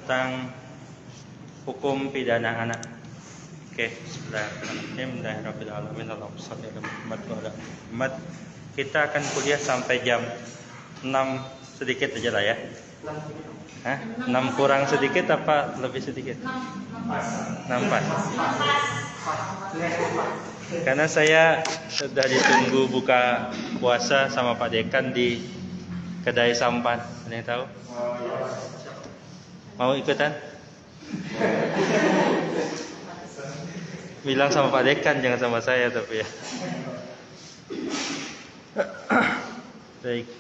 tentang hukum pidana anak. Oke, Bismillahirrahmanirrahim. Allahumma shalli ala Muhammad wa ala Muhammad. Kita akan kuliah sampai jam 6 sedikit aja lah ya. 6 kurang sedikit apa lebih sedikit? 6 pas. Karena saya sudah ditunggu buka puasa sama Pak Dekan di kedai sampan. Ada yang tahu? Mau ikutan? Bilang sama Pak Dekan, jangan sama saya tapi ya. Baik.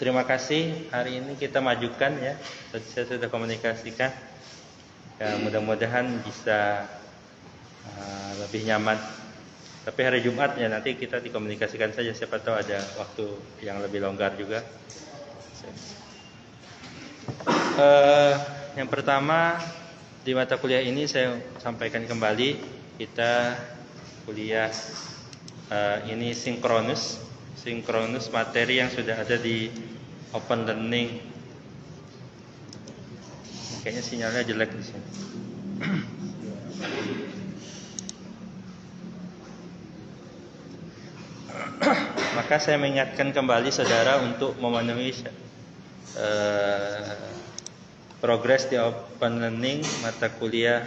Terima kasih. Hari ini kita majukan ya. Saya sudah komunikasikan. Ya, mudah-mudahan bisa lebih nyaman. Tapi hari Jumat ya nanti kita dikomunikasikan saja. Siapa tahu ada waktu yang lebih longgar juga. Yang pertama di mata kuliah ini saya sampaikan kembali kita kuliah ini sinkronus materi yang sudah ada di Open Learning. Kayaknya sinyalnya jelek di sini. Maka saya mengingatkan kembali saudara untuk memenuhi progres di Open Learning mata kuliah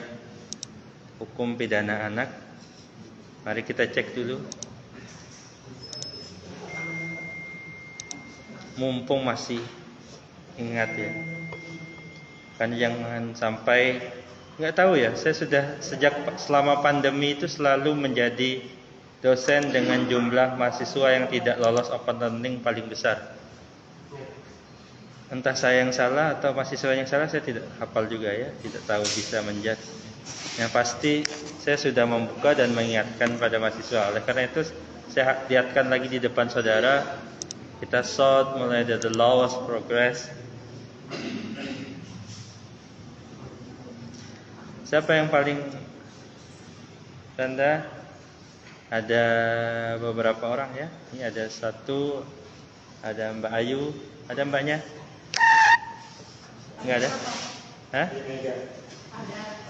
hukum pidana anak. Mari kita cek dulu. Mumpung masih ingat ya. Kan jangan sampai nggak tahu ya. Saya sudah selama pandemi itu selalu menjadi dosen dengan jumlah mahasiswa yang tidak lolos Open Learning paling besar. Entah saya yang salah atau mahasiswa yang salah, saya tidak hafal juga ya, tidak tahu bisa menjudge. Yang pasti saya sudah membuka dan mengingatkan pada mahasiswa. Oleh karena itu saya lihatkan lagi di depan saudara, kita short mulai dari the lowest progress. Siapa yang paling rendah? Ada beberapa orang ya. Ini ada satu, ada Mbak Ayu, ada Mbaknya? Enggak ada? Hah?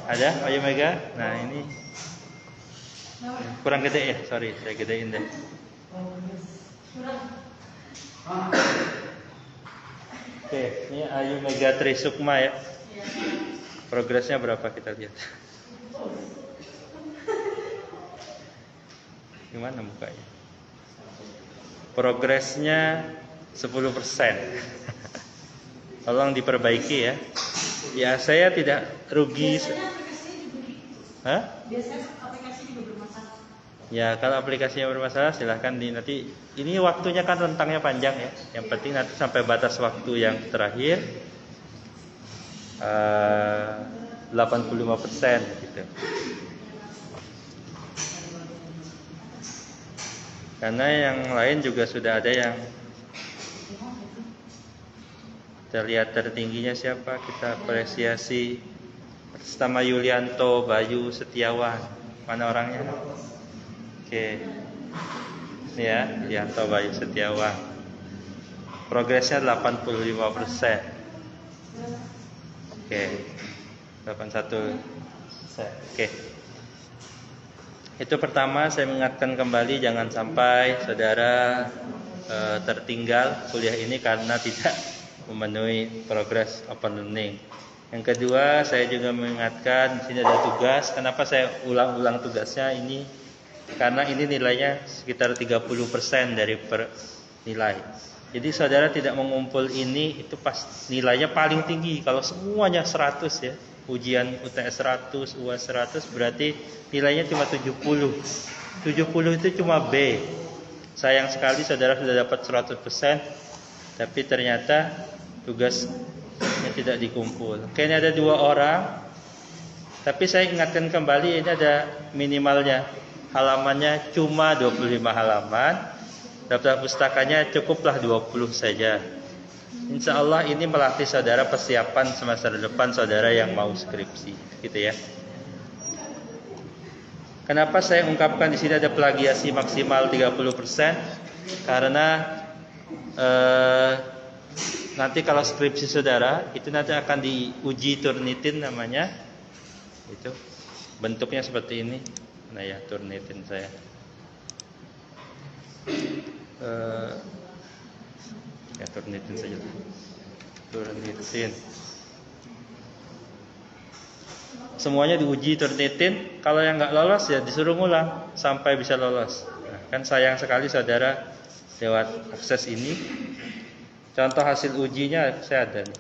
Ada? Ayu Mega? Nah ini kurang gede ya, sorry saya gedein deh. Oke, ini Ayu Mega Trisukma ya. Progresnya berapa kita lihat? Gimana mukanya? Progresnya 10%. Tolong diperbaiki ya. Ya saya tidak rugi. Hah? Biasanya aplikasi juga bermasalah. Ya kalau aplikasinya bermasalah silahkan nanti. Ini waktunya kan rentangnya panjang ya. Yang penting nanti sampai batas waktu yang terakhir 85% gitu. Karena yang lain juga sudah ada yang kita lihat tertingginya siapa, kita apresiasi. Pertama Yulianto Bayu Setiawan. Mana orangnya? Oke. Ini ya, Yulianto Bayu Setiawan. Progresnya 85%. Oke. 81%. Oke. Itu pertama saya mengingatkan kembali jangan sampai saudara tertinggal kuliah ini karena tidak memenuhi progres Open Learning. Yang kedua saya juga mengingatkan di sini ada tugas. Kenapa saya ulang-ulang tugasnya ini? Karena ini nilainya sekitar 30% dari per nilai. Jadi saudara tidak mengumpul ini itu pas nilainya paling tinggi. Kalau semuanya 100 ya. Ujian UTS 100, UAS 100 berarti nilainya cuma 70. 70 itu cuma B. Sayang sekali saudara sudah dapat 100%, tapi ternyata tugasnya tidak dikumpul. Kayaknya ada 2 orang, tapi saya ingatkan kembali ini ada minimalnya. Halamannya cuma 25 halaman. Daftar pustakanya cukuplah 20 saja. Insya Allah ini melatih saudara persiapan semester depan saudara yang mau skripsi, gitu ya. Kenapa saya ungkapkan di sini ada plagiasi maksimal 30%? Karena nanti kalau skripsi saudara itu nanti akan diuji Turnitin namanya. Itu bentuknya seperti ini. Nah ya, Turnitin saya. Ya Turnitin saja. Turnitin. Semuanya diuji Turnitin. Kalau yang nggak lolos ya disuruh ngulang sampai bisa lolos. Nah, kan sayang sekali saudara lewat akses ini. Contoh hasil ujinya saya ada nih.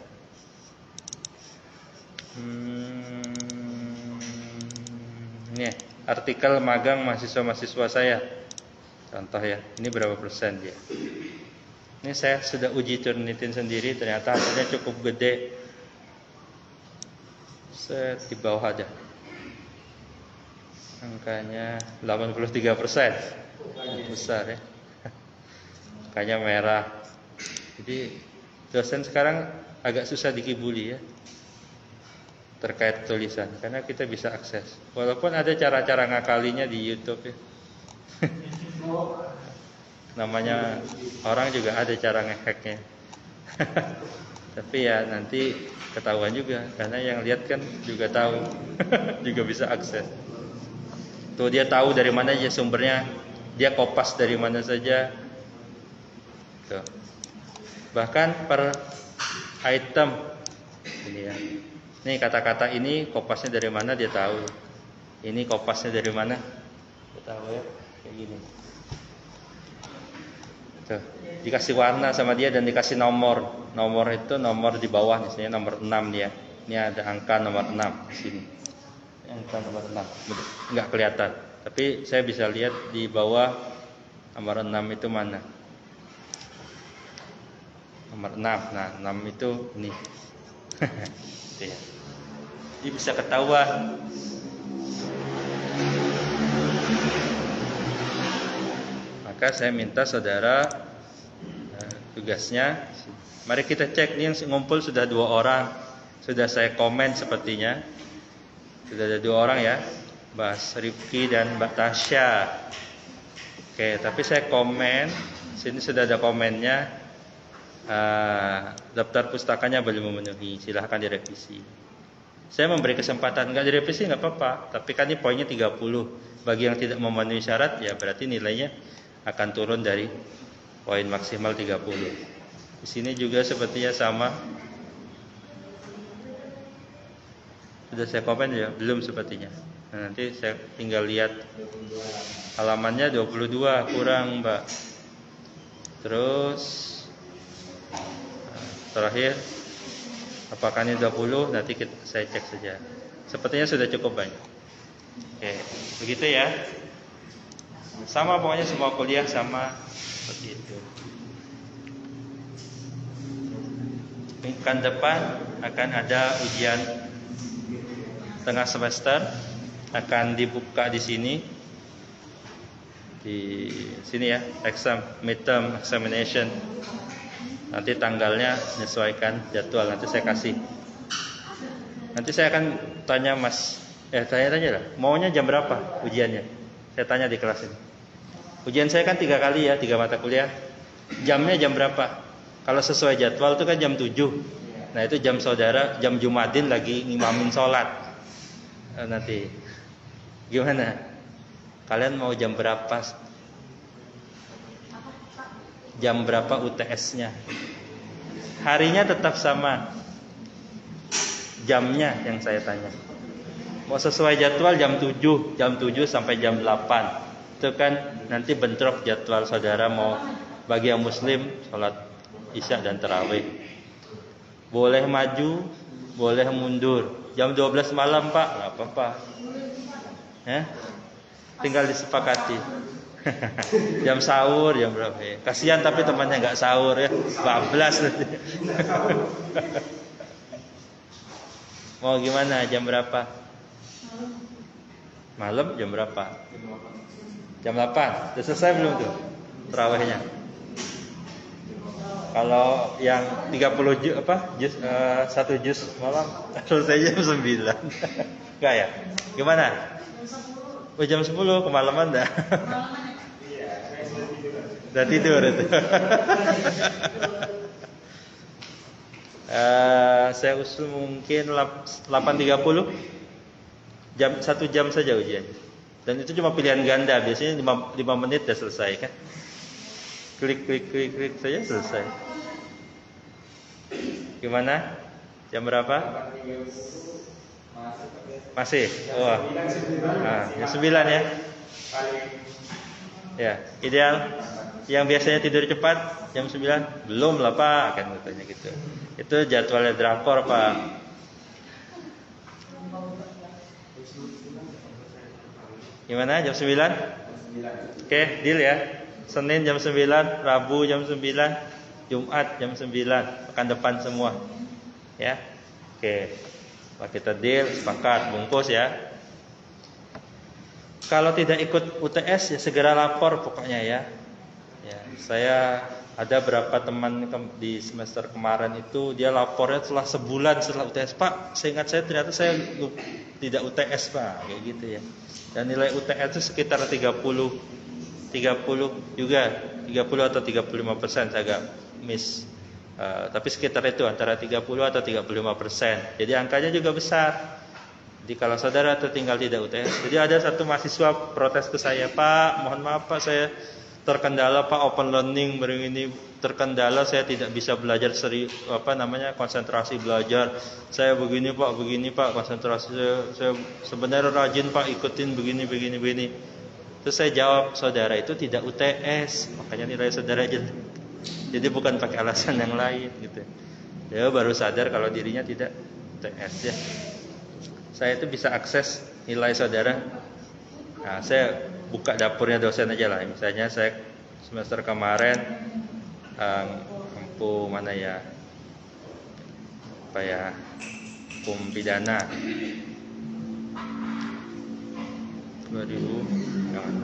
Ini artikel magang mahasiswa-mahasiswa saya. Contoh ya, ini berapa persen dia. Ini saya sudah uji Turnitin sendiri, ternyata hasilnya cukup gede. Set di bawah ada. Angkanya 83%. Besar ya. Angkanya merah. Jadi dosen sekarang agak susah dikibuli ya terkait tulisan, karena kita bisa akses. Walaupun ada cara-cara ngakalinya di YouTube ya. Namanya orang juga ada cara ngehacknya. Tapi ya nanti ketahuan juga, karena yang lihat kan juga tahu, juga bisa akses. Tuh dia tahu dari mana aja sumbernya, dia kopas dari mana saja. Tuh. Bahkan per item ini ya. Nih kata-kata ini kopasnya dari mana dia tahu. Ini kopasnya dari mana dia tahu ya. Kayak gini. Tuh, dikasih warna sama dia dan dikasih nomor. Nomor itu nomor di bawah, misalnya nomor 6 dia. Ini ada angka nomor 6 di sini. Angka nomor 6. Enggak kelihatan. Tapi saya bisa lihat di bawah nomor 6 itu mana. Nomor 6. Nah, 6 itu ini. Itu ya. Jadi bisa ketahuan. Maka saya minta saudara tugasnya, mari kita cek nih yang ngumpul sudah 2 orang. Sudah saya komen sepertinya. Sudah ada 2 orang ya, Mbak Rifki dan Mbak Tasya. Oke, tapi saya komen. Sini sudah ada komennya. Daftar pustakanya belum memenuhi, silahkan direvisi. Saya memberi kesempatan, nggak direvisi nggak apa-apa, tapi kan ini poinnya 30. Bagi yang tidak memenuhi syarat ya berarti nilainya akan turun dari poin maksimal 30. Di sini juga sepertinya sama. Sudah saya komen ya, belum sepertinya. Nah, nanti saya tinggal lihat halamannya 22 kurang, Mbak. Terus terakhir, apakah ini 20? Nanti saya cek saja. Sepertinya sudah cukup banyak. Oke, begitu ya. Sama pokoknya semua kuliah sama seperti itu. Minggu depan akan ada ujian tengah semester, akan dibuka di sini. Di sini ya, midterm examination. Nanti tanggalnya menyesuaikan jadwal, nanti saya kasih. Nanti saya akan tanya Mas, tanya-tanya lah, maunya jam berapa ujiannya? Saya tanya di kelas ini. Ujian saya kan 3 kali ya, 3 mata kuliah. Jamnya jam berapa? Kalau sesuai jadwal itu kan jam 7. Nah itu jam saudara, jam Jumadin lagi ngimamin sholat. Nanti gimana? Kalian mau jam berapa? Jam berapa UTS-nya? Harinya tetap sama. Jamnya yang saya tanya. Mau sesuai jadwal jam 7 sampai jam 8. Itu kan nanti bentrok jadwal saudara mau bagi yang muslim sholat isya dan tarawih. Boleh maju, boleh mundur. Jam 12 malam Pak, nggak apa-apa. Tinggal disepakati. Jam sahur jam berapa ya? Kasihan tapi temannya nggak sahur ya, bablas nanti. Mau gimana? Jam berapa? Malam jam berapa? Jam 8. Sudah selesai belum tuh tarawihnya? Kalau yang 30 juz juz 1 juz malam selesai jam 9. Enggak ya? Gimana? Oh, jam 10 kemalaman dah. Udah tidur itu. Saya usul mungkin 8.30, jam 1 jam saja ujian. Dan itu cuma pilihan ganda, biasanya 5 menit sudah selesai kan. Klik saja selesai. Gimana? Jam berapa? Masih? Wah. Jam 9 ya. Ya, ideal. Yang biasanya tidur cepat jam 9, belum lah Pak, kan katanya gitu. Itu jadwalnya drakor Pak. Gimana? Jam 9? Oke, deal ya. Senin jam 9, Rabu jam 9, Jumat jam 9, pekan depan semua. Ya. Oke. Pak kita deal, sepakat, bungkus ya. Kalau tidak ikut UTS ya segera lapor pokoknya ya. Ya, saya ada berapa teman di semester kemarin itu dia lapornya setelah sebulan setelah UTS, Pak, seingat saya ternyata saya tidak UTS Pak, kayak gitu ya. Dan nilai UTS itu sekitar 30 juga, 30 atau 35%, saya agak miss. Tapi sekitar itu antara 30 atau 35%. Jadi angkanya juga besar. Jadi kalau saudara tertinggal tidak UTS, jadi ada satu mahasiswa protes ke saya, Pak, mohon maaf Pak, saya terkendala Pak, open learning ini terkendala, saya tidak bisa belajar konsentrasi belajar. Saya begini Pak, konsentrasi saya sebenarnya rajin Pak, ikutin begini. Terus saya jawab, saudara itu tidak UTS, makanya nilai saudara aja. Jadi bukan pakai alasan yang lain gitu. Dia baru sadar kalau dirinya tidak UTS ya. Saya itu bisa akses nilai saudara. Nah, saya buka dapurnya dosen aja lah. Misalnya saya semester kemarin mana ya? Hukum pidana 2000 jangan.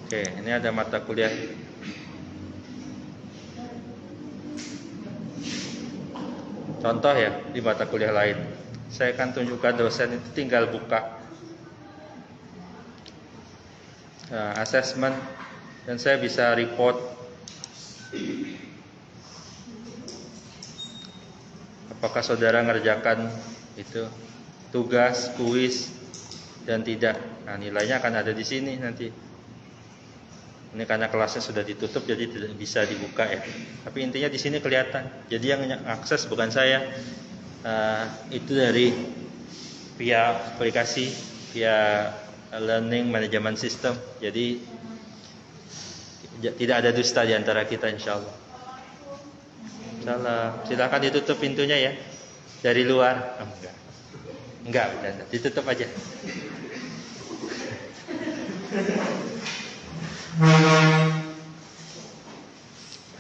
Oke, ini ada mata kuliah. Contoh ya di mata kuliah lain. Saya akan tunjukkan dosen itu tinggal buka assessment dan saya bisa report apakah saudara ngerjakan itu tugas, kuis dan tidak. Nah, nilainya akan ada di sini nanti. Ini karena kelasnya sudah ditutup jadi tidak bisa dibuka ya. Tapi intinya di sini kelihatan. Jadi yang akses bukan saya. Itu dari pihak aplikasi, pihak learning management system. Jadi tidak ada dusta di antara kita insyaallah. Insyaallah. Silakan ditutup pintunya ya. Dari luar. Enggak, ditutup aja.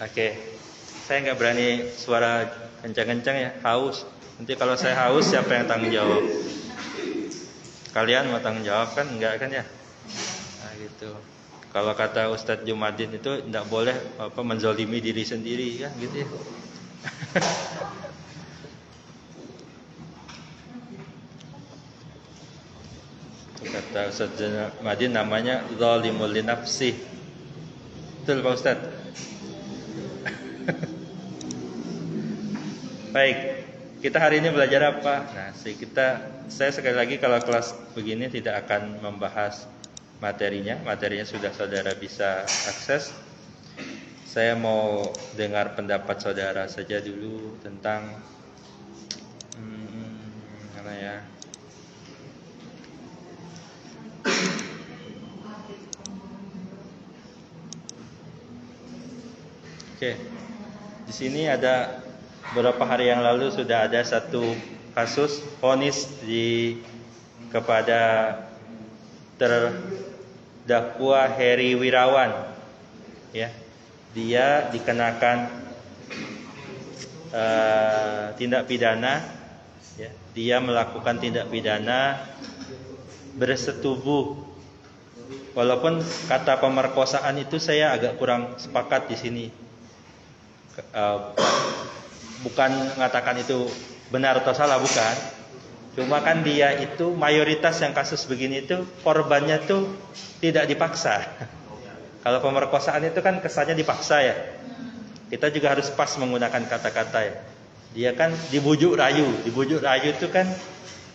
Oke, saya nggak berani suara kencang-kencang ya, haus. Nanti kalau saya haus siapa yang tanggung jawab? Kalian mau tanggung jawab kan? Enggak kan ya? Nah gitu. Kalau kata Ustadz Jumadin itu tidak boleh menzolimi diri sendiri ya, gitu ya. Kata Ustadz Jumadin namanya zalimul li nafsi. Betul Pak Ustadz? Baik, kita hari ini belajar apa? Nah, saya sekali lagi kalau kelas begini tidak akan membahas materinya sudah saudara bisa akses. Saya mau dengar pendapat saudara saja dulu tentang mana ya? Oke, di sini ada beberapa hari yang lalu sudah ada satu kasus vonis kepada terdakwa Heri Wirawan, ya, dia dikenakan tindak pidana, ya, dia melakukan tindak pidana bersetubuh. Walaupun kata pemerkosaan itu saya agak kurang sepakat di sini. Bukan mengatakan itu benar atau salah, bukan. Cuma kan dia itu mayoritas yang kasus begini itu korbannya tuh tidak dipaksa. Kalau pemerkosaan itu kan kesannya dipaksa ya. Kita juga harus pas menggunakan kata-kata ya. Dia kan dibujuk rayu. Dibujuk rayu itu kan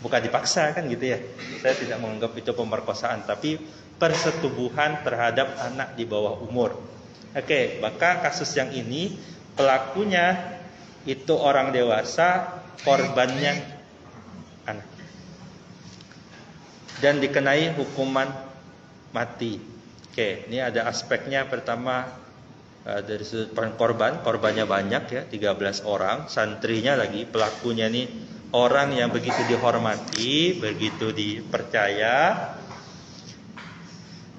bukan dipaksa kan gitu ya. Saya tidak menganggap itu pemerkosaan, tapi persetubuhan terhadap anak di bawah umur. Oke, maka kasus yang ini pelakunya itu orang dewasa, korbannya anak. Dan dikenai hukuman mati. Oke, ini ada aspeknya. Pertama dari sudut pandang korban, korbannya banyak ya, 13 orang, santrinya lagi, pelakunya nih orang yang begitu dihormati, begitu dipercaya.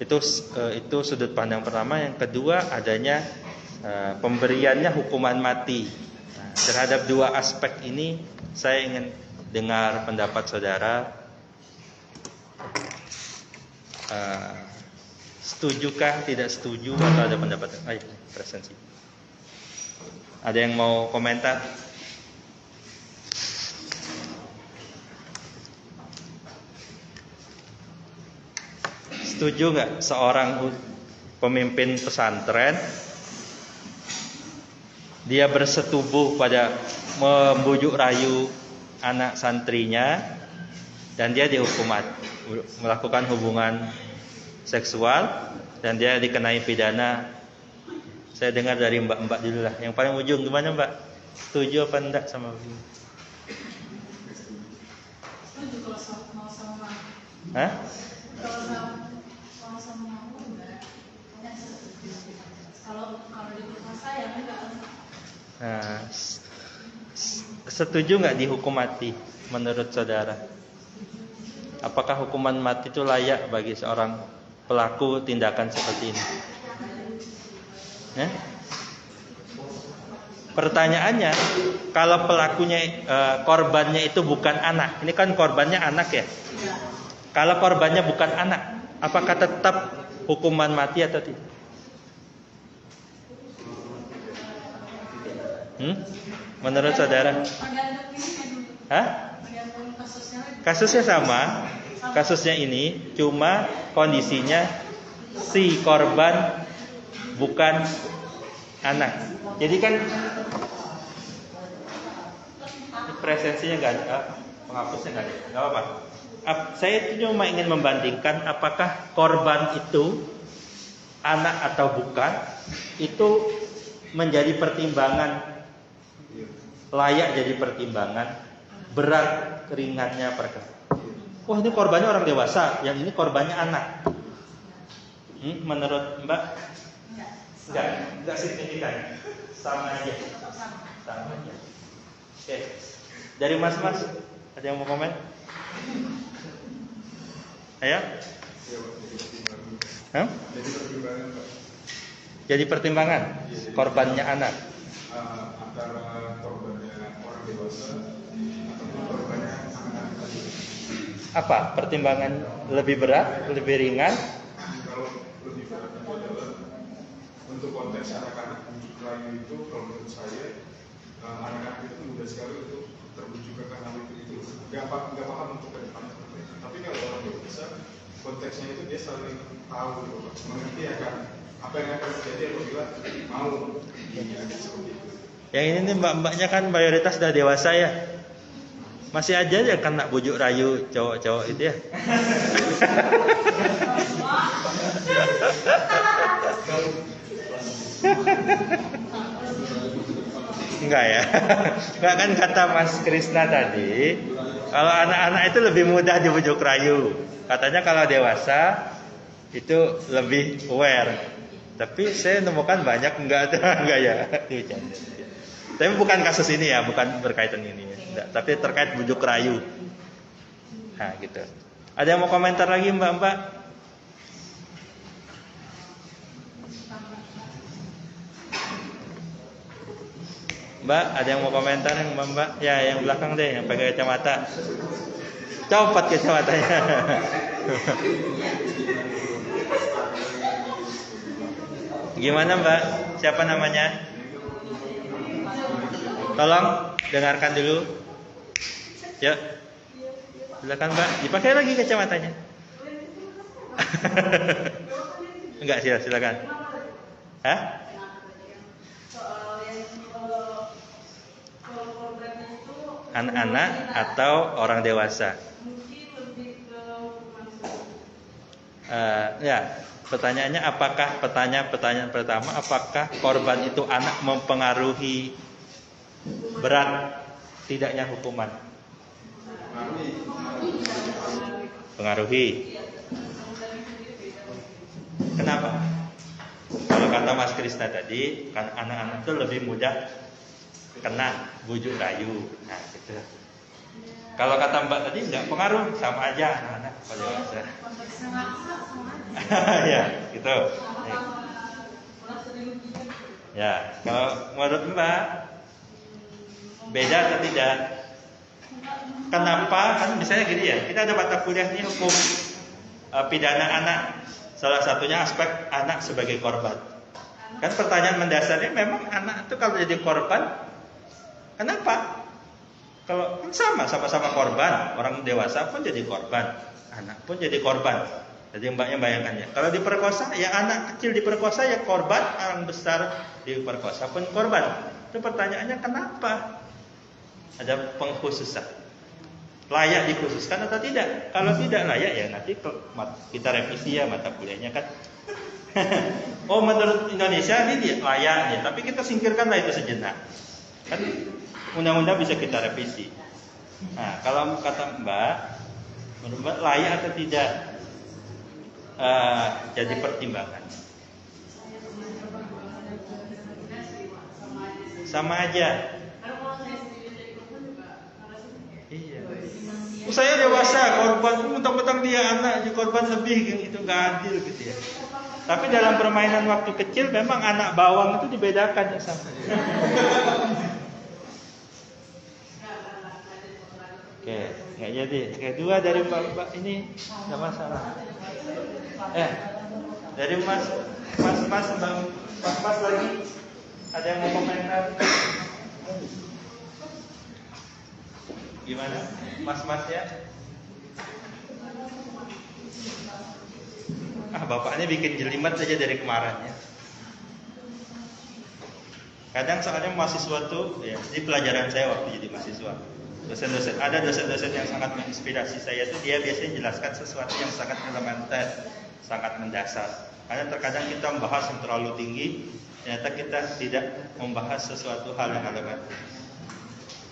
Itu sudut pandang pertama. Yang kedua, adanya pemberiannya hukuman mati. Terhadap dua aspek ini saya ingin dengar pendapat saudara. Setujukah, tidak setuju, atau ada pendapat? Ayo, presensi. Ada yang mau komentar? Setuju nggak seorang pemimpin pesantren dia bersetubuh pada membujuk rayu anak santrinya dan dia dihukum melakukan hubungan seksual dan dia dikenai pidana? Saya dengar dari mbak-mbak dulu lah. Yang paling ujung gimana mbak? Setuju apa enggak sama begini? Setuju kalau mau sama. Hah? Kalau mau sama aku enggak. Hanya setuju. Kalau diperkosa ya enggak. Nah, setuju nggak dihukum mati menurut saudara? Apakah hukuman mati itu layak bagi seorang pelaku tindakan seperti ini? Pertanyaannya, kalau pelakunya korbannya itu bukan anak, ini kan korbannya anak ya. Kalau korbannya bukan anak, apakah tetap hukuman mati atau tidak? Menurut saudara? Hah? Kasusnya sama. Kasusnya ini cuma kondisinya si korban bukan anak. Jadi kan presensinya nggak ada, penghapusnya nggak ada, nggak apa-apa. Saya cuma ingin membandingkan apakah korban itu anak atau bukan, itu menjadi pertimbangan, layak jadi pertimbangan berat ringannya perkara. Wah, ini korbannya orang dewasa, yang ini korbannya anak. Menurut Mbak? Enggak signifikan. Sama aja. Sama aja. Oke. Dari Mas-mas, ada yang mau komen? Ayo. Hah? Jadi pertimbangan korbannya anak. Antara korbannya orang dewasa atau korbannya anak. Apa? Pertimbangan lebih berat, lebih ringan? Kalau lebih berat adalah untuk konteks anak-anak bujuk rayu itu, kalau menurut saya anak-anak itu mudah sekali untuk terbujuk ke hal itu. Gak paham untuk ke depan seperti itu. Tapi kalau orang dewasa, konteksnya itu dia saling tahu, mengerti akan apa yang akan terjadi apabila mau seperti itu. Yang ini nih mbak-mbaknya kan mayoritas sudah dewasa ya. Masih aja ya kena bujuk rayu cowok-cowok itu ya. Enggak ya. Enggak kan kata Mas Krisna tadi, kalau anak-anak itu lebih mudah dibujuk rayu. Katanya kalau dewasa itu lebih aware. Tapi saya nemukan banyak enggak ya. Tapi bukan kasus ini ya, bukan berkaitan ini ya. Enggak, tapi terkait bujuk rayu. Nah, gitu. Ada yang mau komentar lagi Mbak-mbak? Mbak, ada yang mau komentar yang Mbak? Ya, yang belakang deh, yang pakai kacamata. Copot kacamatanya. Gimana Mbak? Siapa namanya? Tolong dengarkan dulu. Ya. Silakan Mbak, dipakai lagi kacamatanya. Enggak, silakan. Hah? Soal yang kalau korbannya itu Anak-anak atau orang dewasa? mungkin lebih ke hukuman Ya, pertanyaannya pertanyaan pertama, apakah korban itu anak mempengaruhi berat tidaknya hukuman? Pengaruhi. Kenapa? Kalau kata Mas Krisna tadi, kan anak-anak itu lebih mudah kena bujuk rayu. Nah, gitu. Kalau kata Mbak tadi enggak pengaruh, sama aja anak-anak pada dewasa. konteksnya maksa sama aja. Ya, gitu. Ya, kalau menurut Mbak beda atau tidak? Kenapa? Kan misalnya gini ya, kita ada mata kuliah ini hukum pidana anak. Salah satunya aspek anak sebagai korban. Kan pertanyaan mendasarnya memang anak itu kalau jadi korban, kenapa? Kalau kan sama-sama korban, orang dewasa pun jadi korban, anak pun jadi korban. Jadi mbaknya bayangkan ya, kalau diperkosa ya anak kecil diperkosa ya korban, orang besar diperkosa pun korban. Itu pertanyaannya kenapa? Ada pengkhususan. Layak dikhususkan atau tidak? Kalau tidak layak ya nanti kita revisi ya mata kuliahnya kan. Oh menurut Indonesia ini layak ya, tapi kita singkirkanlah itu sejenak. Kan undang-undang bisa kita revisi. Nah kalau kata Mbak, menurut Mbak layak atau tidak jadi pertimbangan? Sama aja. Iya. Saya dewasa, korban mentang-mentang dia anak, korban lebih gitu, nggak adil gitu ya. Tapi dalam permainan waktu kecil memang anak bawang itu dibedakan ya sama. Oke, nggak jadi. Kedua dari Mbak ini nggak masalah. Dari Mas lagi ada yang mau komentar? Gimana, mas ya? Bapaknya bikin jelimet saja dari kemarin ya. Kadang soalnya mahasiswa tuh, ya, di pelajaran saya waktu jadi mahasiswa, ada dosen-dosen yang sangat menginspirasi saya tuh, dia biasanya jelaskan sesuatu yang sangat elementer, sangat mendasar. Karena terkadang kita membahas yang terlalu tinggi, ternyata kita tidak membahas sesuatu hal yang elementer.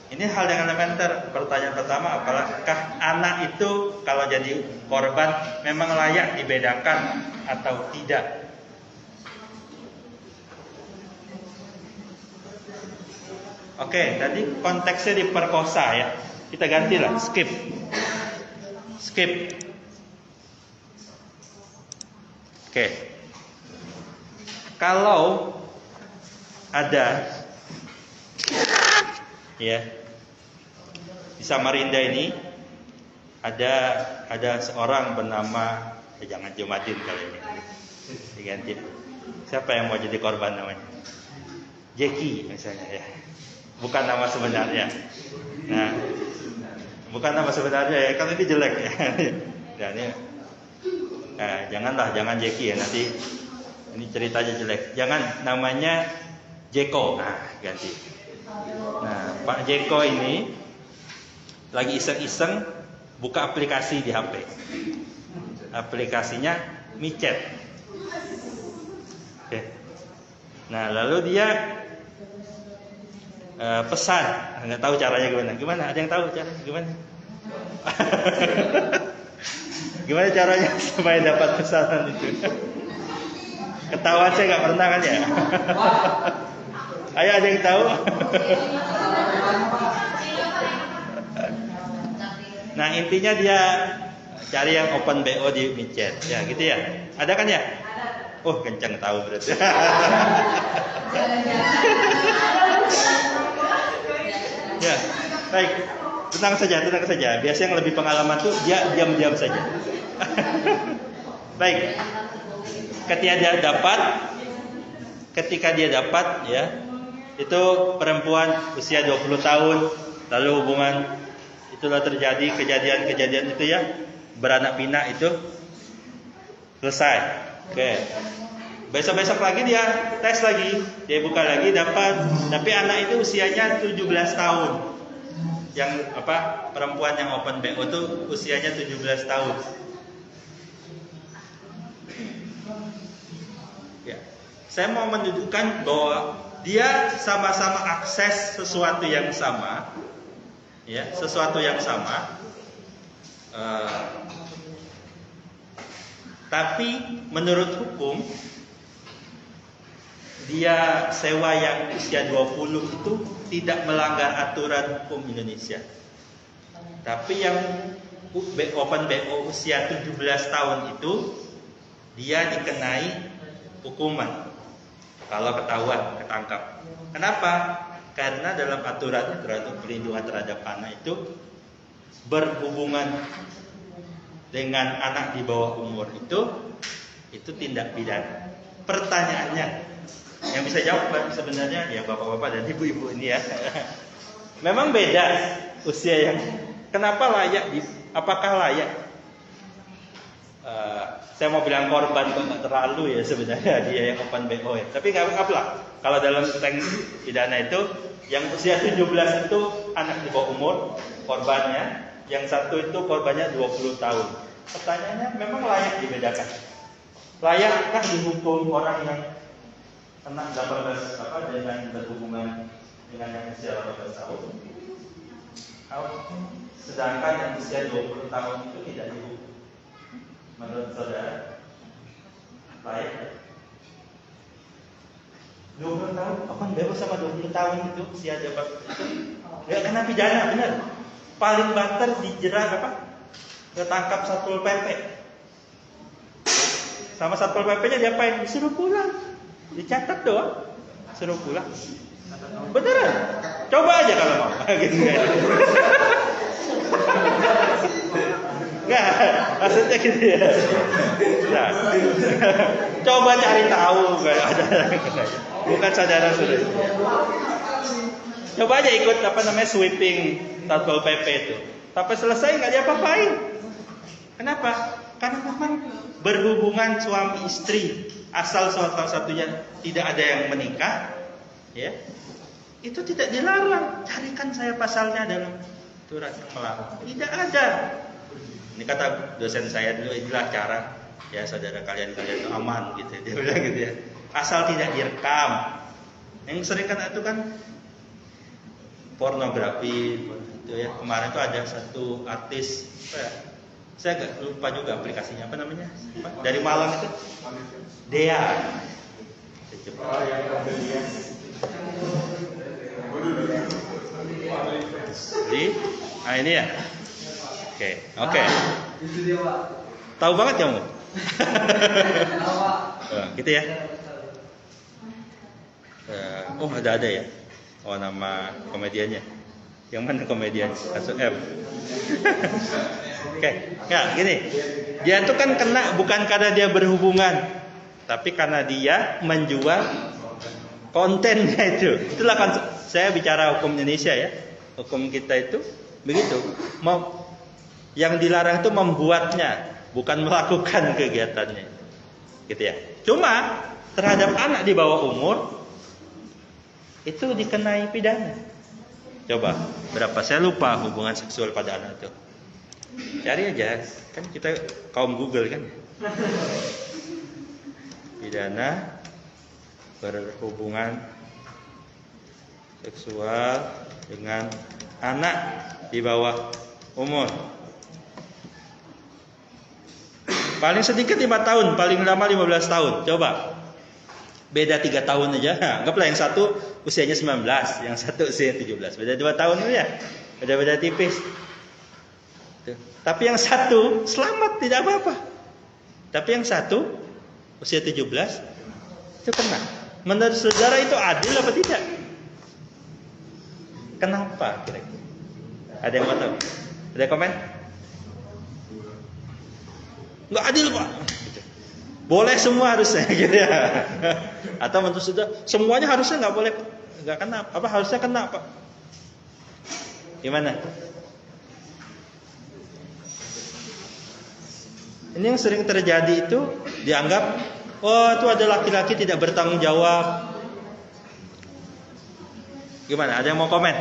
Ini hal yang elementer. Pertanyaan pertama, apakah anak itu kalau jadi korban memang layak dibedakan atau tidak? Oke, tadi konteksnya diperkosa ya. Kita gantilah, skip. Oke. Kalau ada ya di Samarinda ini ada seorang bernama jangan Jumadin kali ini diganti. Siapa yang mau jadi korban namanya? Jeki misalnya ya. Bukan nama sebenarnya. Nah, bukan nama sebenarnya ya. Kalau ini jelek ya. Dan ini jangan Jeki ya, nanti ini ceritanya jelek. Jangan namanya Jeko. Nah, ganti. Nah, Pak Jeko ini lagi iseng-iseng buka aplikasi di HP. Aplikasinya micet. Oke. Nah, lalu dia pesan, nggak tahu caranya gimana. Gimana? Ada yang tahu caranya gimana? Gimana caranya supaya dapat pesanan itu? Ketahuan saya nggak pernah kan ya? Ayo ada yang tahu? Nah intinya dia cari yang open BO di micet, ya gitu ya. Ada kan ya? Oh kencang tahu berarti. Ya baik, tenang saja. Biasanya yang lebih pengalaman tuh dia diam-diam saja. Baik, ketika dia dapat ya, itu perempuan usia 20 tahun, lalu hubungan itulah terjadi kejadian itu ya, beranak pinak itu selesai. Oke. Besok-besok lagi dia tes lagi, dia buka lagi dapat, tapi anak itu usianya 17 tahun. Yang perempuan yang open BO itu usianya 17 tahun. Ya. Saya mau menunjukkan bahwa dia sama-sama akses sesuatu yang sama. Ya, sesuatu yang sama. Tapi menurut hukum dia sewa yang usia 20 itu tidak melanggar aturan hukum Indonesia. Tapi yang open BO usia 17 tahun itu dia dikenai hukuman kalau ketahuan, ketangkap. Kenapa? Karena dalam aturan perlindungan terhadap anak itu berhubungan dengan anak di bawah umur itu tindak pidana. Pertanyaannya, yang bisa jawab sebenarnya ya bapak-bapak dan ibu-ibu ini ya. Memang beda usia yang. Kenapa layak? Apakah layak? Saya mau bilang korban kok nggak terlalu ya sebenarnya dia yang open BO ya. Tapi nggak apa-apa. Kalau dalam teks pidana itu yang usia 17 itu anak di bawah umur korbannya, yang satu itu korbannya 20 tahun. Pertanyaannya memang layak dibedakan. Layakkah dihukum orang yang kena 18 dengan berhubungan dengan yang usia 18 tahun? Sedangkan yang usia 20 tahun itu tidak dihukum. Menurut saudara layak? 20 tahun, open BO sama 20 tahun itu usia jabat itu nggak kena pidana, benar? Paling banter dijerat ketangkap Satpol PP. Sama Satpol PP-nya diapain? Disuruh pulang. Dicatat doang, suruh pulang. Beneran? Coba aja kalau mau. Gitu kan. Enggak, maksudnya gitu ya. Nah, coba cari tahu nggak ada. Bukan saudara-saudara. Coba aja ikut sweeping Satpol PP itu. Tapi selesai nggak diapa-apain. Kenapa? Karena memang berhubungan suami istri. Asal salah satunya tidak ada yang menikah, ya, itu tidak dilarang. Carikan saya pasalnya dalam aturan yang melarang. Tidak ada. Ini kata dosen saya dulu, inilah cara ya saudara kalian itu aman gitu. Dia bilang gitu ya. Asal tidak direkam. Yang sering kan itu kan pornografi itu ya. Kemarin tuh ada satu artis, saya agak lupa juga aplikasinya apa namanya? Dari Malang itu. Dea. Jadi, ini ya. Oke. Tahu banget kamu? Gitu ya. Oh ada ya. Oh nama komediannya. Yang mana komedian? Kasus M. Oke. Nah gini. Dia tuh kan kena bukan karena dia berhubungan, tapi karena dia menjual kontennya itu. Itulah kan saya bicara hukum Indonesia ya. Hukum kita itu begitu. Yang dilarang itu membuatnya, bukan melakukan kegiatannya. Gitu ya. Cuma terhadap anak di bawah umur itu dikenai pidana. Coba berapa? Saya lupa hubungan seksual pada anak itu. Cari aja, kan kita kaum Google kan. Pidana berhubungan seksual dengan anak di bawah umur. Paling sedikit 5 tahun, paling lama 15 tahun. Coba. Beda 3 tahun aja. Nah, anggaplah yang satu usianya 19, yang satu usianya 17. Beda 2 tahun itu ya. Beda-beda tipis. Tuh. Tapi yang satu selamat, tidak apa-apa. Tapi yang satu usia 17 itu kena. Menurut saudara itu adil apa tidak? Kenapa kira-kira? Ada yang mau tahu? Ada komen? Nggak adil pak. Boleh semua harusnya gitu ya. Atau menurut saudara semuanya harusnya nggak boleh, nggak kena. Apa harusnya kena pak? Gimana? Ini yang sering terjadi itu dianggap Oh, itu ada laki-laki tidak bertanggung jawab. Gimana? Ada yang mau komen?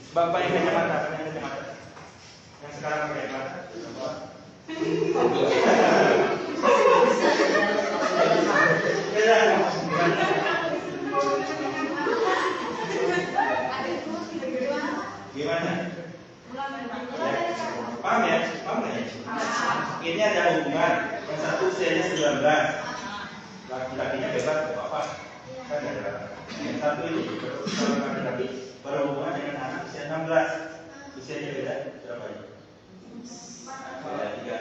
Bapak yang kacamata, yang sekarang pakai kacamata. Gimana? Paham ya? Paham ya? Ini ada hubungan. Yang satu usianya 19, laki-lakinya bebas apa? Kan ada. Yang satu ini laki-laki berhubungan dengan anak usia 16. Usianya beda berapa ya?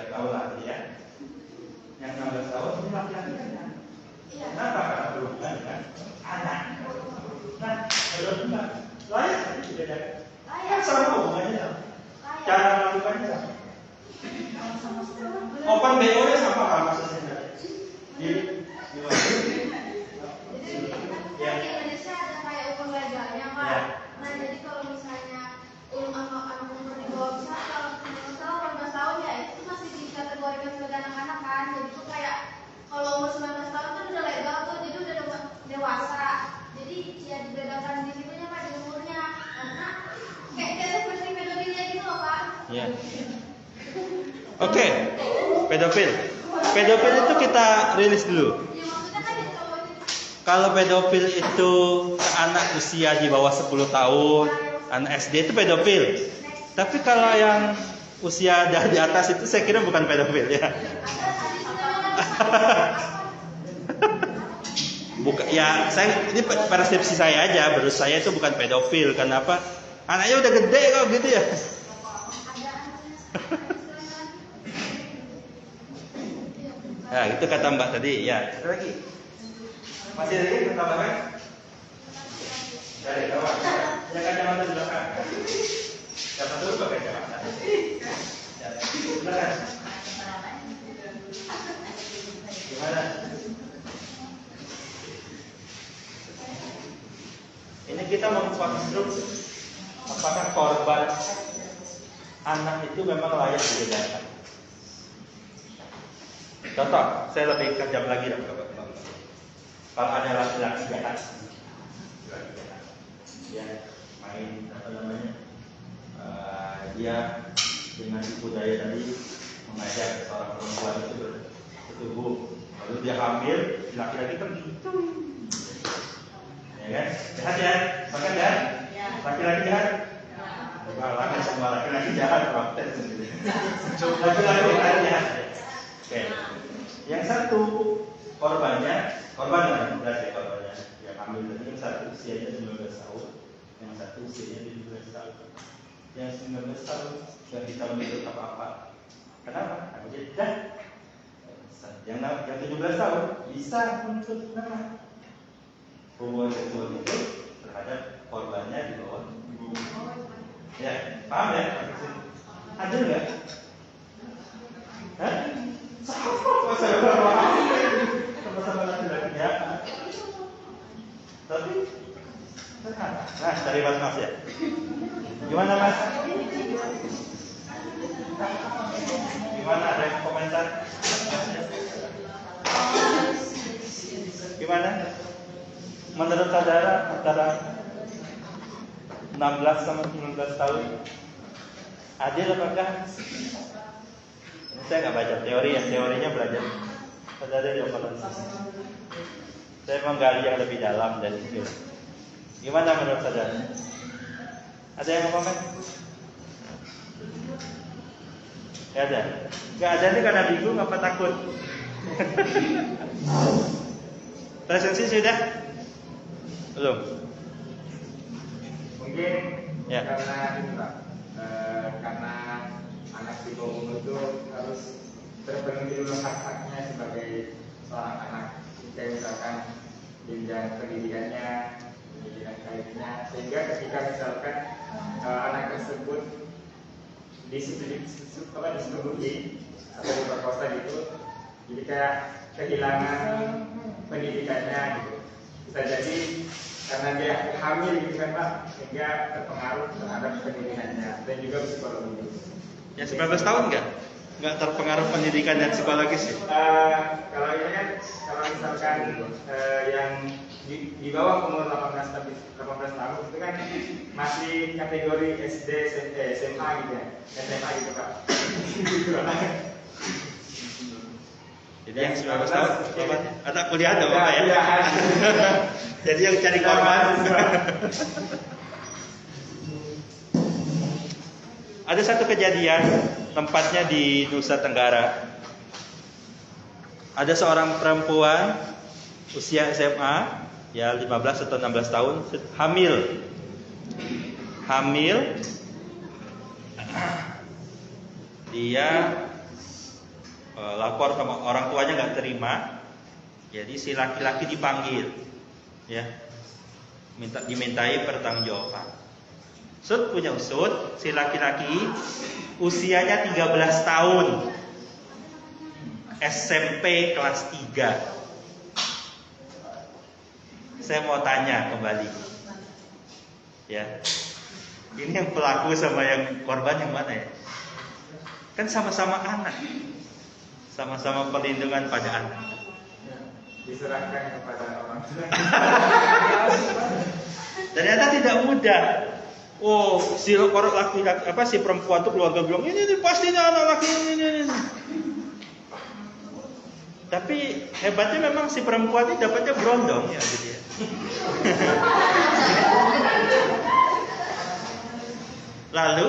3 tahun lah ya. Yang 16 tahun ini laki-laki kan? Kenapa? Karena berhubungan dengan anak. Nah, berhubungan layak kan dibedakan? Kan sama hubungannya sama. Cara melakukannya sama. Open BO nya sama hal maksudnya. Jadi gimana? Ya. Di Indonesia ada kayak open legalnya, Pak. Ya. Nah, jadi kalau misalnya anak umur di bawah misalnya kalau 18 tahun ya itu masih dikategorikan sebagai anak-anak kan. Jadi itu kayak kalau umur 19 tahun kan udah legal tuh, jadi udah dewasa. Jadi ya dibedakan di situnya Pak, di umurnya. Karena kayak seperti pedofilia gitu loh, Pak. Ya. Oke. Pedofil. Pedofil itu kita rilis dulu. Ya maksudnya kan itu Kalau pedofil itu ke anak usia di bawah 10 tahun, anak SD itu pedofil. Tapi kalau yang usia di atas itu saya kira bukan pedofil ya. Bukan ya, ini persepsi saya aja, menurut saya itu bukan pedofil. Kenapa? Anaknya udah gede kok gitu ya. Nah, itu kata Mbak tadi. Ya, ada lagi. Masih ada lagi tambahan? Dari bawah. Ya kacamata di belakang. Siapa dulu pakai kacamata? Ya, silakan. Gimana? Ini kita mengkonstruksi apakah korban anak itu memang layak dibedakan. Contoh, saya lebih kejam lagi dong. Kalau ada laki-laki jahat, dia main apa namanya, dia dengan tipu daya tadi mengajak seorang perempuan itu bertubuh, lalu dia hamil, laki-laki pergi, ya kan? Jahat ya, bahkan jahat, laki-laki jahat. Malah semua laki-laki jahat, protes sendiri. Laki-laki jahat. Oke. Yang satu korban yang jelas ya korbannya yang hamil tadi, yang satu usianya 19 tahun, yang satu usianya 17 tahun. Yang 19 tahun sudah bisa menuntut apa-apa. Kenapa? Karena dia tidak. Yang 17 tahun bisa menuntut kenapa? Hubungan seksual itu terhadap korbannya di bawah. Ya, paham ya? Ada nggak? Hah? Sama-sama laki-laki ya. Tapi, nah cari Mas ya. Gimana Mas? Gimana, ada yang komentar? Gimana? Menurut saudara antara 16 sama 19 tahun adil apakah? Saya nggak baca teori ya, teorinya belajar. Saudara di operasi. Saya menggali yang lebih dalam dari itu. Gimana menurut saudara? Ada yang mau komen? Gak ada. Gak ada nih karena bingung apa takut? Presensi sudah? Belum? Mungkin Ya. karena ini Pak, karena anak di bawah umur itu harus terpenuhi dulu hak-haknya sebagai seorang anak. Kayak misalkan jenjang pendidikannya, pendidikan karirnya, sehingga ketika misalkan anak tersebut disetubuhi atau diperkosa gitu, jadi kayak kehilangan pendidikannya gitu. Bisa jadi karena dia hamil gitu kan Pak, sehingga terpengaruh terhadap pendidikannya dan juga psikologi. Ya 19 tahun enggak? nggak terpengaruh pendidikan dan psikologis ya? Kalau ini kan, kalau misalkan yang di bawah umur 18 tahun itu kan masih kategori SD, SMA gitu ya, SMA gitu Pak. Jadi yang 19 tahun ada kuliah atau apa ya? Jadi yang cari korban. Ada satu kejadian, tempatnya di Nusa Tenggara. Ada seorang perempuan usia SMA, ya 15 atau 16 tahun, hamil. Dia lapor sama orang tuanya nggak terima, jadi si laki-laki dipanggil, ya, dimintai pertanggungjawaban. Punya usut, si laki-laki usianya 13 tahun, SMP kelas 3. Saya mau tanya kembali, ya, ini yang pelaku sama yang korban yang mana ya? Kan sama-sama anak, sama-sama perlindungan pada anak. Diserahkan kepada orang tua. Ternyata tidak mudah. Oh, si laki-laki si perempuan tuh keluarga bilang ini pastinya anak laki ini. Tapi hebatnya memang si perempuan ini dapatnya berondong ya gitu ya. Lalu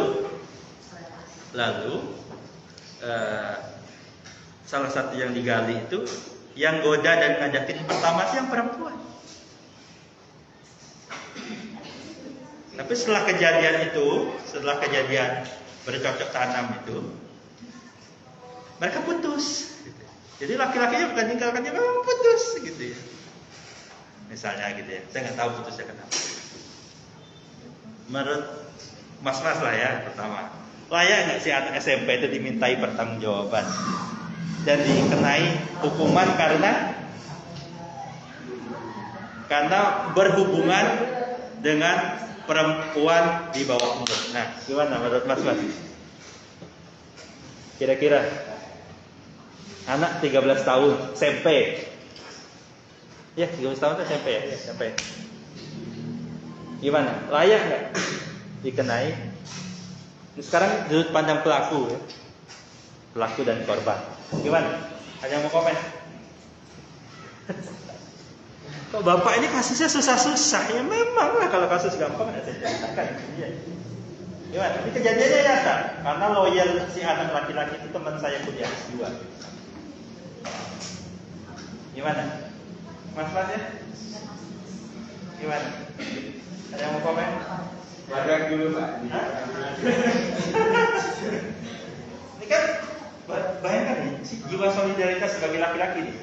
salah satu yang digali itu yang goda dan ngajakin pertama sih yang perempuan. Tapi setelah kejadian bercocok tanam itu, mereka putus. Jadi laki-lakinya bukan tinggalkannya, memang putus gitu ya. Misalnya gitu ya, saya nggak tahu putusnya kenapa. Menurut mas-mas lah ya, pertama, layak nggak si anak SMP itu dimintai pertanggungjawaban dan dikenai hukuman karena berhubungan dengan perempuan di bawah umur. Nah, gimana menurut mas-mas? Kira-kira anak 13 tahun SMP. Ya, 13 tahun itu SMP ya, SMP. Gimana? Layak nggak dikenai? Sekarang sudut pandang pelaku ya. Pelaku dan korban. Gimana? Ada yang mau komen? Kok bapak ini kasusnya susah-susah? Ya memang lah, kalau kasus gampang saya ceritakan. Ya. Gimana? Ini kejadiannya nyata. Karena lawyer si anak laki-laki itu teman saya kuliah S2. Gimana? Mas ya? Gimana? Ada yang mau komen? Wadah dulu Pak. Ini kan bayangkan nih, jiwa solidaritas sebagai laki-laki nih.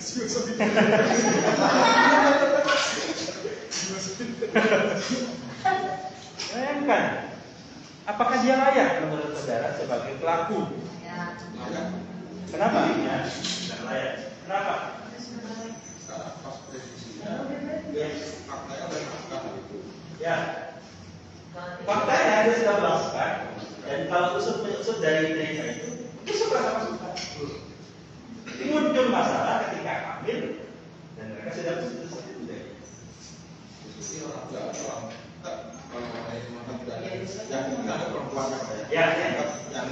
Bayangkan, apakah dia layak menurut saudara sebagai pelaku? Ya. Kenapa? Ya, tidak layak. Kenapa? Ya, faktanya dia sudah melakukan, dan kalau usut dari dirinya itu suka sama suka. Muncul masalah ketika hamil dan mereka sudah putus.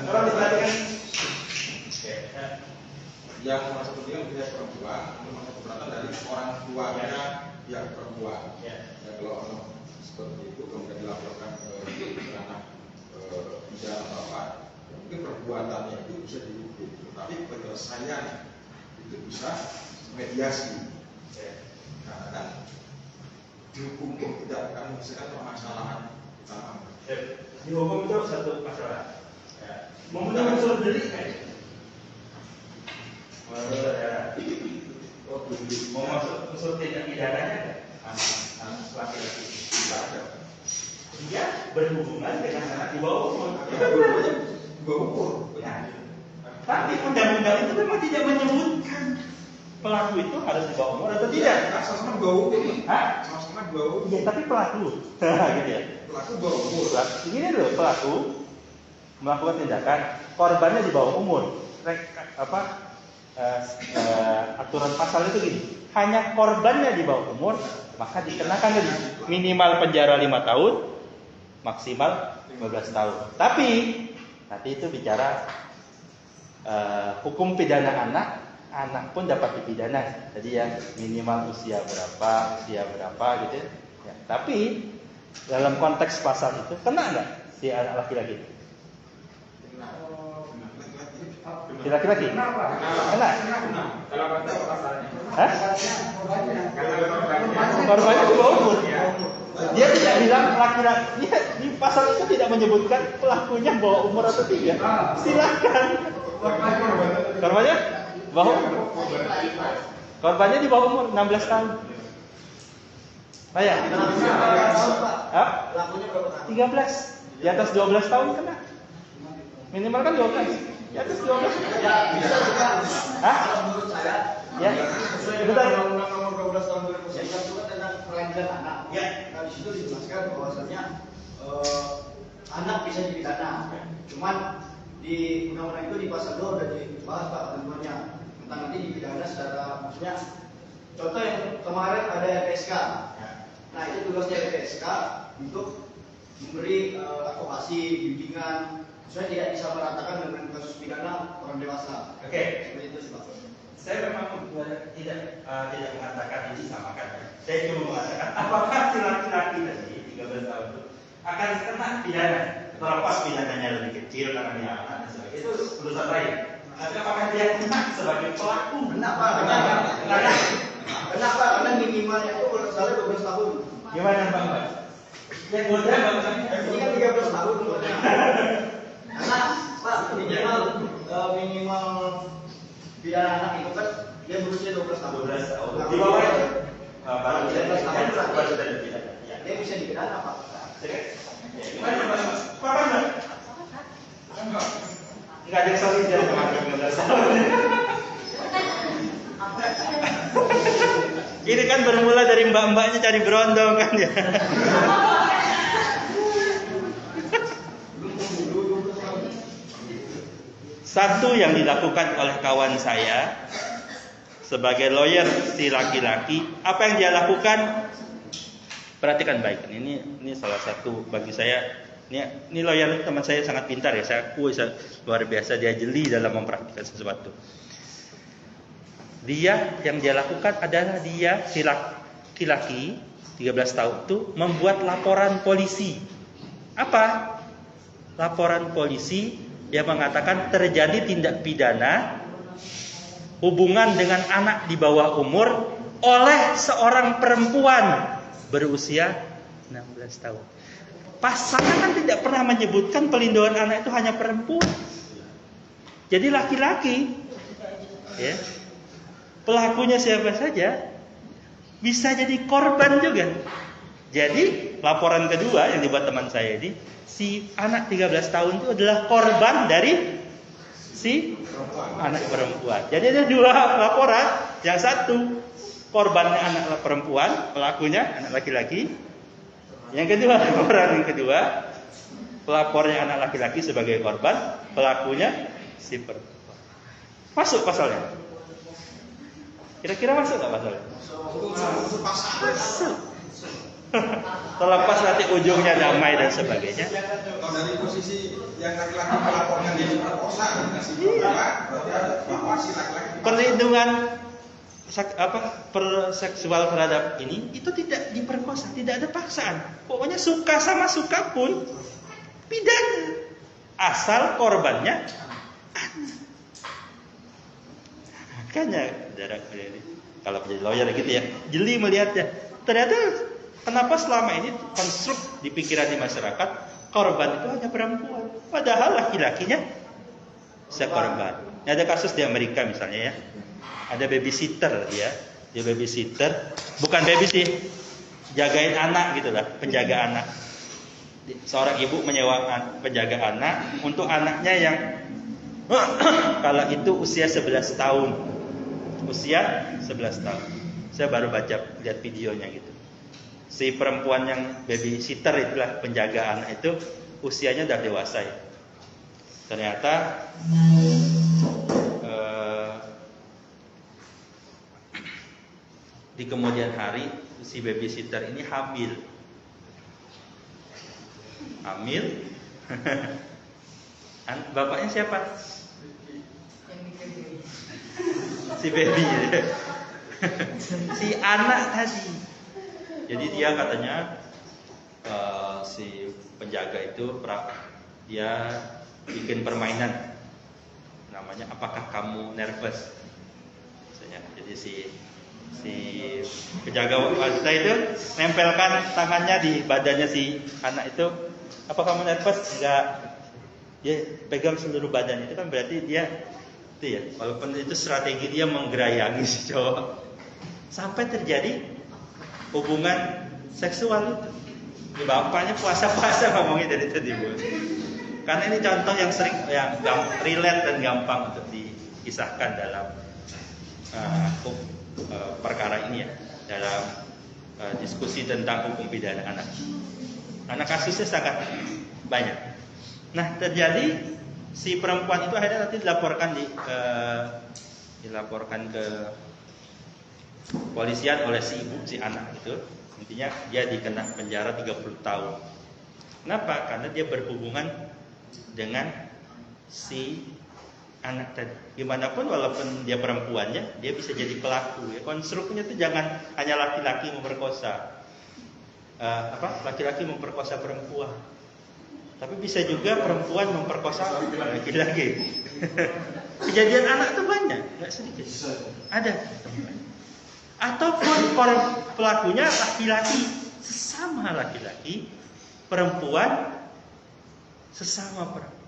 Kalau diperhatikan, yang merasa penting tidak perempuan, merasa keberatan dari orang tuanya yang perempuan. Ya, kalau seperti itu kemudian dilaporkan ke anak tidak apa-apa, mungkin perbuatannya itu bisa dihukum, tapi penyelesaian itu bisa mediasi. Karena kan dihukum tidak akan menyelesaikan permasalahan utama. Dihukum itu satu masalah. Memenuhi unsur delik kan? Mau masuk unsur tindak pidananya laki-laki dia berhubungan dengan anak di bawah umur. Ya. Tapi undang-undang itu memang tidak menyebutkan pelaku itu harus di bawah umur atau tidak. Sama-sama di bawah umur. Hah? Sama-sama di bawah umur. Ya, tapi pelaku, gitu ya. Pelaku bawah umur. Ini loh, pelaku melakukan tindakan, korbannya di bawah umur. aturan pasal itu gini, hanya korbannya di bawah umur maka dikenakan minimal penjara 5 tahun, maksimal 15 tahun. Tapi nanti itu bicara hukum pidana anak pun dapat dipidana. Jadi ya minimal usia berapa gitu ya. Tapi dalam konteks pasal itu kena nggak si anak laki-laki? Si laki-laki? Kena? Kalau pasalnya. Hah? Korbannya di bawah umur. Dia tidak bilang laki-laki. Di pasal itu tidak menyebutkan pelakunya bawah umur atau tidak. Silakan. Korbannya bawah umur. Korbannya di bawah umur 16 tahun. Bayar. Hah? 13. Di atas 12 tahun kena. Minimal kan 12. Di atas 12. Ya, bisa juga. Hah? Menurut saya, Ya. Betul. Undang-Undang nomor 12 tahun 2009 juga tentang perlindungan anak. Ya. Nah, di situ dijelaskan bahwasanya anak bisa dipidana. Cuman di undang-undang itu di pasal 2 udah dibahas Pak ketentuannya tentang nanti dipidana secara maksudnya contoh yang kemarin ada LPSK. Nah, itu tugasnya LPSK untuk memberi advokasi, bimbingan supaya tidak bisa meratakan dengan kasus pidana orang dewasa. Oke. Seperti itu sih Pak. Saya memang tidak mengatakan ini samakan. Saya cuma mengatakan apakah si laki-laki tadi 13 tahun itu akan kena pidana terlepas pidananya lebih kecil karena dia anak dan sebagainya, itu urusan lain. Tapi apakah dia kena sebagai pelaku? Kenapa? Kenapa? Karena minimalnya itu kalau salah 12 tahun. Gimana Bang? Yang muda Bang? Ini kan 13 tahun umurnya. Karena Pak minimal pidana anak itu kan dia berusia 12 tahun. 12 tahun. Nah, Di bawah itu baru 12 tahun baru sudah dipidana. Ya. dia bisa dipidana Pak. Gimana Bang? Apa enggak? Enggak ada yang salah dia sama 13 tahun. Ini kan bermula dari mbak-mbaknya cari berondong kan ya. Satu yang dilakukan oleh kawan saya sebagai lawyer si laki-laki, apa yang dia lakukan? Perhatikan baik. Ini salah satu bagi saya. Ini lawyer teman saya sangat pintar ya. Saya akui luar biasa dia jeli dalam mempraktikkan sesuatu. Yang dia lakukan adalah dia si laki-laki 13 tahun itu membuat laporan polisi. Apa? Laporan polisi yang mengatakan terjadi tindak pidana hubungan dengan anak di bawah umur oleh seorang perempuan berusia 16 tahun. Pasalnya kan tidak pernah menyebutkan pelindungan anak itu hanya perempuan. Jadi laki-laki ya. Pelakunya siapa saja bisa jadi korban juga. Jadi laporan kedua yang dibuat teman saya ini, si anak 13 tahun itu adalah korban dari si anak perempuan. Jadi ada dua laporan, yang satu korbannya anak perempuan, pelakunya anak laki-laki. Yang kedua laporan yang kedua, pelapornya anak laki-laki sebagai korban, pelakunya si perempuan. Masuk pasalnya. Kira-kira masuk nggak pasalnya? Masuk. Terlepas nanti ujungnya damai dan sebagainya. Kalau dari posisi yang laki-laki melaporkan dia diperkosa, dikasih bahwa si laki-laki Perlindungan seksual terhadap ini itu tidak diperkosa, tidak ada paksaan. Pokoknya suka sama suka pun pidana, asal korbannya anak. Makanya kalau menjadi lawyer gitu ya, jeli melihatnya. Ternyata kenapa selama ini konstruk di pikiran di masyarakat korban itu hanya perempuan, padahal laki-lakinya bisa korban. Ada kasus di Amerika misalnya ya, ada babysitter dia babysitter, bukan baby sih, jagain anak gitulah, penjaga anak. Seorang ibu menyewa penjaga anak untuk anaknya yang kalau itu usia 11 tahun. Usia 11 tahun. Saya baru lihat videonya gitu. Si perempuan yang babysitter itulah penjaga anak itu usianya udah dewasa ya. Ternyata di kemudian hari si babysitter ini hamil. Bapaknya siapa? Si baby. Si anak tadi. Jadi dia katanya si penjaga itu dia bikin permainan namanya apakah kamu nervous misalnya. Jadi si penjaga wanita itu nempelkan tangannya di badannya si anak itu, apa kamu nervous? Enggak. Dia pegang seluruh badan, itu kan berarti dia itu ya, walaupun itu strategi dia menggerayangi si cowok sampai terjadi hubungan seksual itu. Ini bapaknya puasa-puasa ngomongnya dari tadi, Bu. Karena ini contoh yang sering yang relate dan gampang untuk dikisahkan dalam perkara ini ya, dalam diskusi tentang hukum pidana anak. Anak kasusnya sangat banyak. Nah, terjadi si perempuan itu akhirnya nanti dilaporkan ke polisian oleh si ibu si anak itu. Intinya dia dikena penjara 30 tahun. Kenapa? Karena dia berhubungan dengan si anak tadi. Gimanapun walaupun dia perempuannya, dia bisa jadi pelaku. Ya, konstruknya itu jangan hanya laki-laki memperkosa. Laki-laki memperkosa perempuan. Tapi bisa juga perempuan memperkosa laki-laki. Kejadian anak itu banyak, nggak sedikit. Ada. Ataupun pelakunya laki-laki, sesama laki-laki, perempuan sesama perempuan.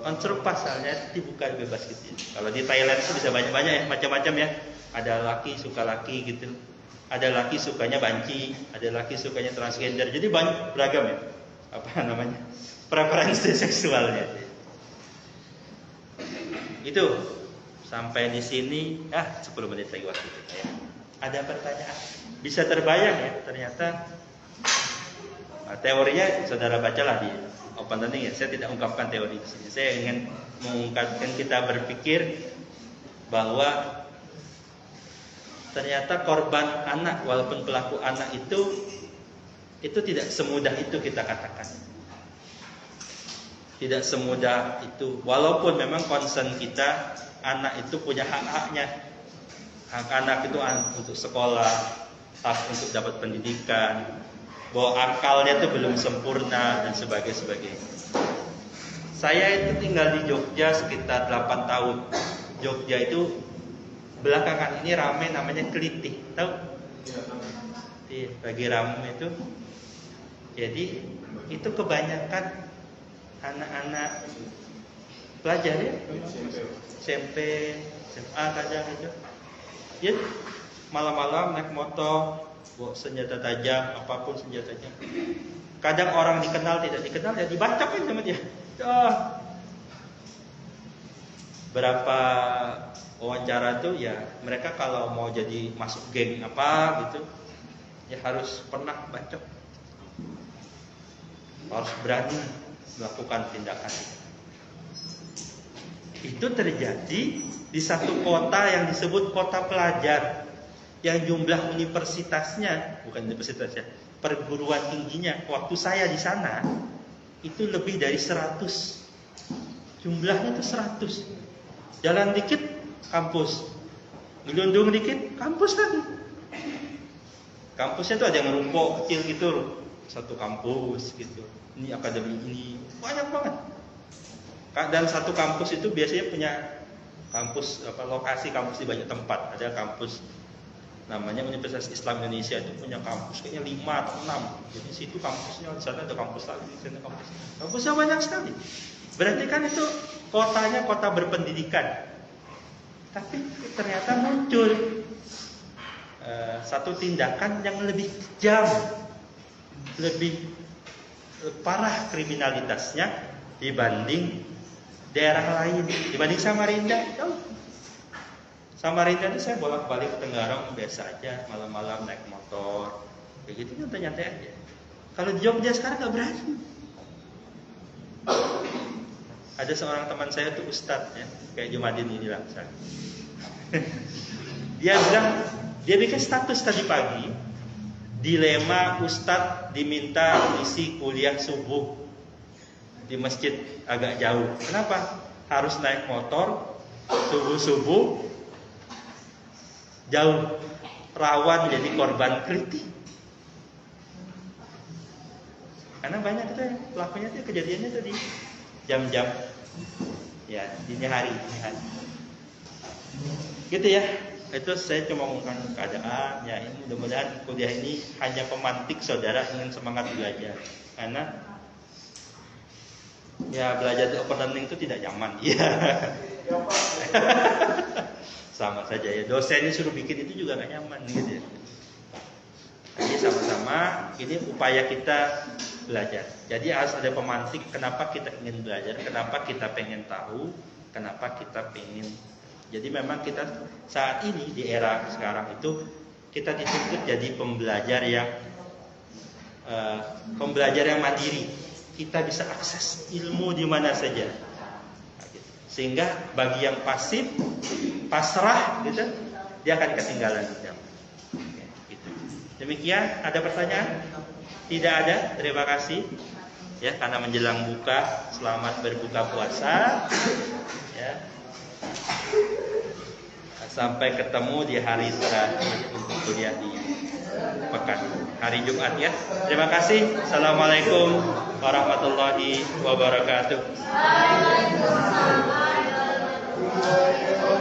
Konstruk pasalnya dibuka bebas gitu. Kalau di Thailand itu bisa banyak-banyak ya, macam-macam ya. Ada laki suka laki gitu. Ada laki sukanya banci, ada laki sukanya transgender. Jadi banyak beragam ya. Preferensi seksualnya. Itu sampai di sini 10 menit lagi waktu kita ya. Ada pertanyaan? Bisa terbayang ya, ternyata teorinya saudara bacalah di Open Learning ya. Saya tidak ungkapkan teori di sini. Saya ingin mengungkapkan kita berpikir bahwa ternyata korban anak walaupun pelaku anak itu tidak semudah itu kita katakan. Tidak semudah itu. Walaupun memang concern kita anak itu punya hak-haknya. Hak anak itu untuk sekolah, hak untuk dapat pendidikan, bahwa akalnya itu belum sempurna dan sebagainya. Saya itu tinggal di Jogja sekitar 8 tahun. Jogja itu belakangan ini ramai namanya Kelitih, tahu? Iya, lagi ramai itu. Jadi itu kebanyakan anak-anak pelajar ya, SMP, SMA kadang itu. Ya, malam-malam naik motor, bawa senjata tajam, apapun senjatanya. Kadang orang dikenal tidak dikenal ya dibacokin sama dia. Berapa wawancara tuh ya mereka kalau mau jadi masuk geng apa gitu ya harus pernah bacok. Harus berani melakukan tindakan itu. Itu terjadi di satu kota yang disebut kota pelajar, yang jumlah universitasnya, bukan universitasnya, perguruan tingginya, waktu saya di sana itu lebih dari 100. Jumlahnya itu 100. Jalan dikit kampus, gelundung dikit kampus lagi. Kampusnya itu ada yang rumpok kecil gitu, satu kampus gitu. Ini akademi ini banyak banget. Dan satu kampus itu biasanya punya kampus lokasi kampus di banyak tempat. Ada kampus namanya Universitas Islam Indonesia itu punya kampus kayaknya 5 atau 6. Jadi situ kampusnya, di sana ada kampus lagi, di sana kampus. Kampusnya banyak sekali. Berarti kan itu kotanya kota berpendidikan. Tapi ternyata muncul satu tindakan yang lebih kejam, lebih parah kriminalitasnya dibanding daerah lain, dibanding Samarinda. Samarinda itu saya bolak-balik ke Tenggarong biasa aja, malam-malam naik motor, kayak gitu nyantai-nyantai aja. Kalau di Jogja sekarang nggak berani. Ada seorang teman saya tuh ustadz ya, kayak Jumadin ini langsung. Dia bilang, dia bikin status tadi pagi, dilema Ustadz diminta isi kuliah subuh di masjid agak jauh. Kenapa? Harus naik motor subuh-subuh jauh, rawan jadi korban kritik. Karena banyak itu pelakunya itu kejadiannya tadi jam-jam ya dini hari. Gitu ya. Itu saya cuma mengungkapkan keadaan ya. Ini mudah-mudahan kuliah ini hanya pemantik saudara ingin semangat belajar. Karena ya belajar di open learning itu tidak nyaman. Iya. Sama saja ya. Dosennya suruh bikin itu juga gak nyaman gitu ya. Jadi sama-sama ini upaya kita belajar. Jadi harus ada pemantik kenapa kita ingin belajar, kenapa kita pengen tahu, kenapa kita pengen. Jadi memang kita saat ini di era sekarang itu kita dituntut jadi pembelajar yang mandiri. Kita bisa akses ilmu di mana saja. Sehingga bagi yang pasif, pasrah gitu, dia akan ketinggalan. Gitu. Demikian, ada pertanyaan? Tidak ada. Terima kasih. Ya, karena menjelang buka, selamat berbuka puasa. Ya. Sampai ketemu di hari terakhir untuk kuliah di pekan hari Jumat ya. Terima kasih. Assalamualaikum warahmatullahi wabarakatuh. Waalaikumsalam warahmatullahi wabarakatuh.